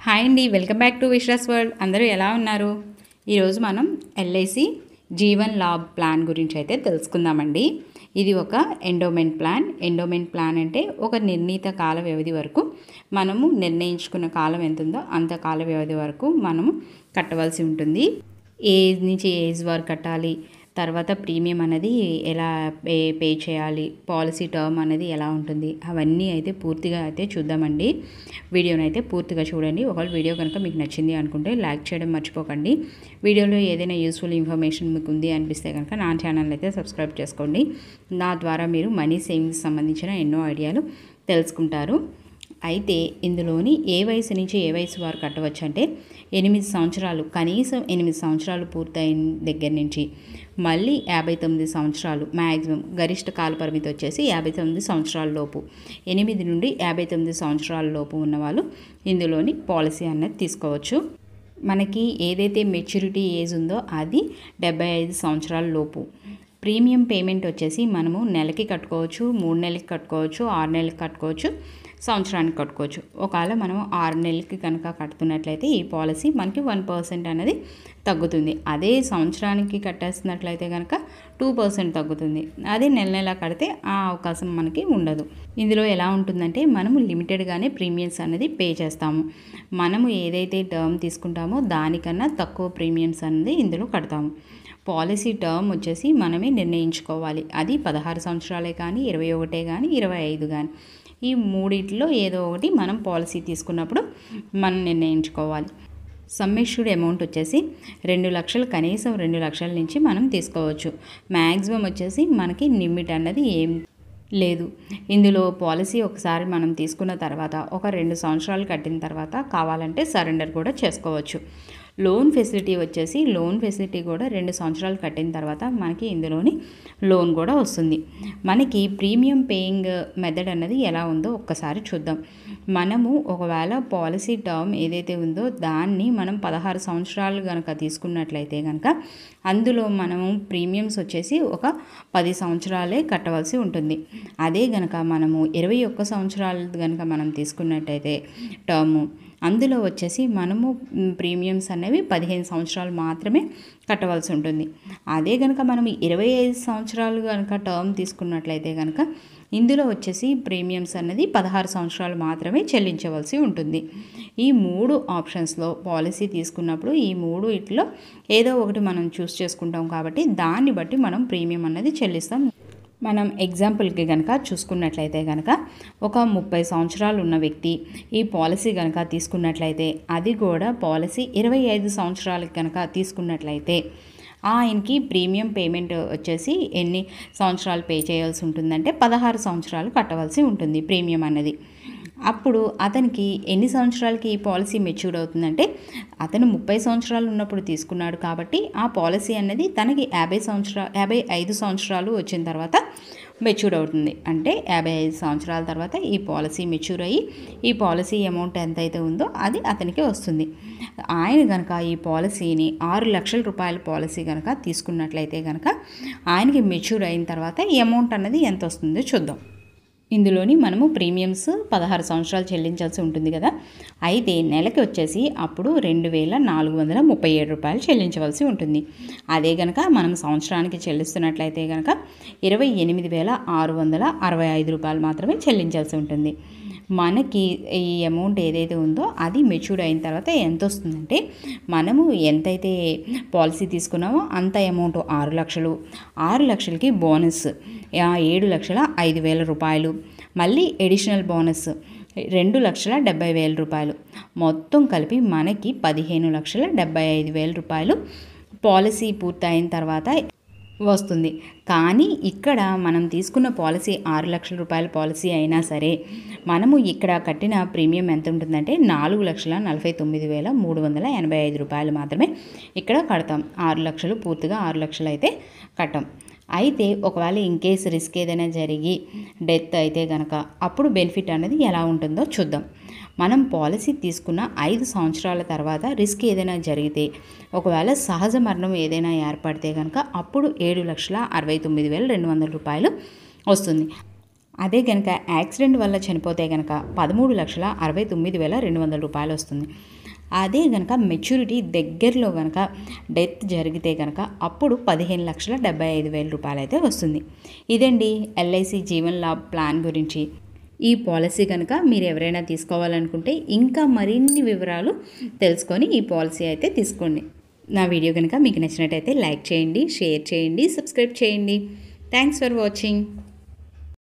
Hi అండి, welcome back to Vishwas world. అందరూ ఎలా ఉన్నారు? ఈరోజు మనం ఎల్ఐసి జీవన్ లాభ్ ప్లాన్ గురించి అయితే తెలుసుకుందామండి. ఇది ఒక ఎండోమెంట్ ప్లాన్. ఎండోమెంట్ ప్లాన్ అంటే ఒక నిర్ణీత కాల వ్యవధి వరకు మనము నిర్ణయించుకున్న కాలం ఎంత ఉందో అంత కాల వ్యవధి వరకు మనము కట్టవలసి ఉంటుంది. ఏజ్ నుంచి ఏజ్ వరకు కట్టాలి, తర్వాత ప్రీమియం అనేది ఎలా పే చేయాలి, పాలసీ టర్మ్ అనేది ఎలా ఉంటుంది, అవన్నీ అయితే పూర్తిగా అయితే చూద్దామండి. వీడియోని అయితే పూర్తిగా చూడండి. ఒకవేళ వీడియో కనుక మీకు నచ్చింది అనుకుంటే లైక్ చేయడం మర్చిపోకండి. వీడియోలో ఏదైనా యూస్ఫుల్ ఇన్ఫర్మేషన్ మీకు ఉంది అనిపిస్తే కనుక నా ఛానల్ అయితే సబ్స్క్రైబ్ చేసుకోండి. నా ద్వారా మీరు మనీ సేవింగ్స్ సంబంధించిన ఎన్నో ఐడియాలు తెలుసుకుంటారు. అయితే ఇందులోని ఏ వయసు నుంచి ఏ వయసు వారు కట్టవచ్చు అంటే 8 సంవత్సరాలు, కనీసం 8 సంవత్సరాలు పూర్తయిన దగ్గర నుంచి మళ్ళీ 59 సంవత్సరాలు మ్యాక్సిమం, గరిష్ట కాల పరిమితి వచ్చేసి 59 సంవత్సరాల లోపు, 8 నుండి 59 సంవత్సరాల లోపు ఉన్నవాళ్ళు ఇందులోని పాలసీ అన్నది తీసుకోవచ్చు. మనకి ఏదైతే మెచ్యూరిటీ ఏజ్ ఉందో అది 75 సంవత్సరాల లోపు. ప్రీమియం పేమెంట్ వచ్చేసి మనము నెలకి కట్టుకోవచ్చు, 3 నెలలకి కట్టుకోవచ్చు, 6 నెలలకి కట్టుకోవచ్చు, సంవత్సరానికి కట్టుకోవచ్చు. ఒకవేళ మనం 6 నెలలకి కనుక కట్టుకున్నట్లయితే ఈ పాలసీ మనకి 1% అనేది తగ్గుతుంది. అదే సంవత్సరానికి కట్టేస్తున్నట్లయితే కనుక 2% తగ్గుతుంది. అదే నెల నెల కడితే ఆ అవకాశం మనకి ఉండదు. ఇందులో ఎలా ఉంటుందంటే మనము లిమిటెడ్గానే ప్రీమియమ్స్ అనేది పే చేస్తాము. మనము ఏదైతే టర్మ్ తీసుకుంటామో దానికన్నా తక్కువ ప్రీమియమ్స్ అనేది ఇందులో కడతాము. పాలసీ టర్మ్ వచ్చేసి మనమే నిర్ణయించుకోవాలి. అది 16 సంవత్సరాలే కానీ, 21 కానీ, 25 కానీ, ఈ మూడిట్లో ఏదో ఒకటి మనం పాలసీ తీసుకున్నప్పుడు మనం నిర్ణయించుకోవాలి. సమ్మిష్డ్ అమౌంట్ వచ్చేసి 2 లక్షలు, కనీసం 2 లక్షల నుంచి మనం తీసుకోవచ్చు. మ్యాక్సిమం వచ్చేసి మనకి లిమిట్ అన్నది ఏం లేదు. ఇందులో పాలసీ ఒకసారి మనం తీసుకున్న తర్వాత ఒక 2 సంవత్సరాలు కట్టిన తర్వాత కావాలంటే సరెండర్ కూడా చేసుకోవచ్చు. లోన్ ఫెసిలిటీ వచ్చేసి లోన్ ఫెసిలిటీ కూడా 2 సంవత్సరాలు కట్టిన తర్వాత మనకి ఇందులోని లోన్ కూడా వస్తుంది. మనకి ప్రీమియం పేయింగ్ మెథడ్ అన్నది ఎలా ఉందో ఒక్కసారి చూద్దాం. మనము ఒకవేళ పాలసీ టర్మ్ ఏదైతే ఉందో దాన్ని మనం 16 సంవత్సరాలు కనుక తీసుకున్నట్లయితే కనుక అందులో మనము ప్రీమియమ్స్ వచ్చేసి ఒక 10 సంవత్సరాలే కట్టవలసి ఉంటుంది. అదే కనుక మనము 21 సంవత్సరాలు కనుక మనం తీసుకున్నట్టయితే టర్ము, అందులో వచ్చేసి మనము ప్రీమియమ్స్ అనేవి 15 సంవత్సరాలు మాత్రమే కట్టవలసి ఉంటుంది. అదే కనుక మనం 25 సంవత్సరాలు కనుక టర్మ్ తీసుకున్నట్లయితే కనుక ఇందులో వచ్చేసి ప్రీమియమ్స్ అనేది 16 సంవత్సరాలు మాత్రమే చెల్లించవలసి ఉంటుంది. ఈ 3 ఆప్షన్స్లో పాలసీ తీసుకున్నప్పుడు ఈ 3 ఇట్లో ఏదో ఒకటి మనం చూస్ చేసుకుంటాం కాబట్టి దాన్ని బట్టి మనం ప్రీమియం అనేది చెల్లిస్తాం. మనం ఎగ్జాంపుల్కి కనుక చూసుకున్నట్లయితే కనుక ఒక 30 సంవత్సరాలు ఉన్న వ్యక్తి ఈ పాలసీ కనుక తీసుకున్నట్లయితే, అది కూడా పాలసీ 25 సంవత్సరాలకి కనుక తీసుకున్నట్లయితే ఆయనకి ప్రీమియం పేమెంట్ వచ్చేసి ఎన్ని సంవత్సరాలు పే చేయాల్సి ఉంటుందంటే 16 సంవత్సరాలు కట్టవలసి ఉంటుంది ప్రీమియం అన్నది. అప్పుడు అతనికి ఎన్ని సంవత్సరాలకి ఈ పాలసీ మెచ్యూర్ అవుతుందంటే, అతను 30 సంవత్సరాలు ఉన్నప్పుడు తీసుకున్నాడు కాబట్టి ఆ పాలసీ అనేది తనకి 55 సంవత్సరాలు వచ్చిన తర్వాత మెచ్యూర్ అవుతుంది. అంటే 55 సంవత్సరాల తర్వాత ఈ పాలసీ మెచ్యూర్ అయ్యి ఈ పాలసీ అమౌంట్ ఎంతైతే ఉందో అది అతనికి వస్తుంది. ఆయన కనుక ఈ పాలసీని 6 లక్షల రూపాయల పాలసీ కనుక తీసుకున్నట్లయితే కనుక ఆయనకి మెచ్యూర్ అయిన తర్వాత ఈ అమౌంట్ అన్నది ఎంత వస్తుందో చూద్దాం. ఇందులోని మనము ప్రీమియమ్స్ 16 సంవత్సరాలు చెల్లించాల్సి ఉంటుంది కదా. అయితే నెలకి వచ్చేసి అప్పుడు 2437 రూపాయలు చెల్లించవలసి ఉంటుంది. అదే కనుక మనం సంవత్సరానికి చెల్లిస్తున్నట్లయితే కనుక 28,665 రూపాయలు మాత్రమే చెల్లించాల్సి ఉంటుంది. మనకి ఈ అమౌంట్ ఏదైతే ఉందో అది మెచ్యూర్ అయిన తర్వాత ఎంత వస్తుందంటే, మనము ఎంతైతే పాలసీ తీసుకున్నామో అంత అమౌంట్ 6 లక్షలు, 6 లక్షలకి బోనస్ 7,05,000 రూపాయలు, మళ్ళీ ఎడిషనల్ బోనస్ 2,70,000 రూపాయలు, మొత్తం కలిపి మనకి 15,75,000 రూపాయలు పాలసీ పూర్తయిన తర్వాత వస్తుంది. కానీ ఇక్కడ మనం తీసుకున్న పాలసీ 6 లక్షల రూపాయల పాలసీ అయినా సరే మనము ఇక్కడ కట్టిన ప్రీమియం ఎంత ఉంటుందంటే 4,49,385 రూపాయలు మాత్రమే ఇక్కడ కడతాం. 6 లక్షలు పూర్తిగా 6 లక్షలు అయితే కట్టాం. అయితే ఒకవేళ ఇన్కేస్ రిస్క్ ఏదైనా జరిగి డెత్ అయితే కనుక అప్పుడు బెనిఫిట్ అనేది ఎలా ఉంటుందో చూద్దాం. మనం పాలసీ తీసుకున్న 5 సంవత్సరాల తర్వాత రిస్క్ ఏదైనా జరిగితే, ఒకవేళ సహజ మరణం ఏదైనా ఏర్పడితే కనుక అప్పుడు 7,69,200 రూపాయలు వస్తుంది. అదే కనుక యాక్సిడెంట్ వల్ల చనిపోతే కనుక 13,69,200 రూపాయలు వస్తుంది. అదే కనుక మెచ్యూరిటీ దగ్గరలో కనుక డెత్ జరిగితే కనుక అప్పుడు 15,75,000 రూపాయలు అయితే వస్తుంది. ఇదండి ఎల్ఐసి జీవన్ లాభ్ ప్లాన్ గురించి. ఈ పాలసీ కనుక మీరు ఎవరైనా తీసుకోవాలనుకుంటే ఇంకా మరిన్ని వివరాలు తెలుసుకొని ఈ పాలసీ అయితే తీసుకోండి. నా వీడియో కనుక మీకు నచ్చినట్టయితే లైక్ చేయండి, షేర్ చేయండి, సబ్స్క్రైబ్ చేయండి. Thanks for watching.